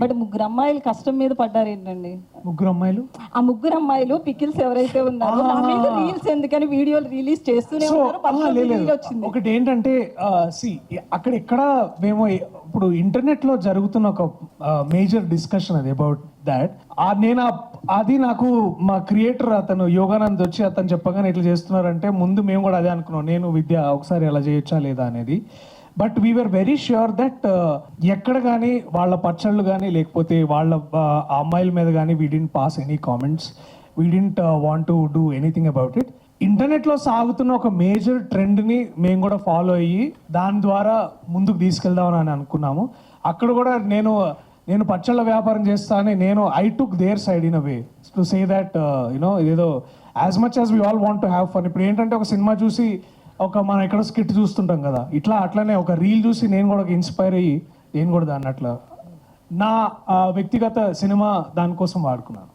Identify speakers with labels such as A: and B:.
A: But ముగ్గురు అమ్మాయిలు కష్టం మీద పడ్డారు ఏంటండి?
B: ముగ్గురు అమ్మాయిలు,
A: ఆ ముగ్గురు అమ్మాయిలు పికిల్స్ ఎవరైతే ఉన్నారో నా మీద రీల్స్ ఎందుకని వీడియోలు రిలీజ్ చేస్తూనే ఉన్నారు. వచ్చింది
B: ఒకటి ఏంటంటే అక్కడ ఎక్కడ మేము ఇప్పుడు ఇంటర్నెట్ లో జరుగుతున్న ఒక మేజర్ డిస్కషన్ అది అబౌట్ దాట్. అది నాకు మా క్రియేటర్ అతను యోగానంద్ వచ్చి అతను చెప్పగానే ఇట్లా చేస్తున్నారంటే ముందు మేము కూడా అదే అనుకున్నాం, నేను విద్య ఒకసారి అలా చేయొచ్చా లేదా అనేది. But we're very sure that ఎక్కడ కానీ వాళ్ళ పచ్చళ్ళు కానీ లేకపోతే వాళ్ళ అమ్మాయిల మీద కానీ we didn't pass any comments, we didn't want to do anything about it. ఇంటర్నెట్లో సాగుతున్న ఒక మేజర్ ట్రెండ్ని మేము కూడా ఫాలో అయ్యి దాని ద్వారా ముందుకు తీసుకెళ్దామని అనుకున్నాము. అక్కడ కూడా నేను పచ్చళ్ళ వ్యాపారం చేస్తానని I took their side in a way to say that you know ఏదో as much as we all want to have fun. ఇప్పుడు ఏంటంటే ఒక సినిమా చూసి మనం ఎక్కడ స్కిట్ చూస్తుంటాం కదా, అట్లనే ఒక రీల్ చూసి నేను కూడా ఇన్స్పైర్ అయ్యి నేను కూడా దాన్ని అట్లా నా వ్యక్తిగత సినిమా దానికోసం వాడుకున్నాను.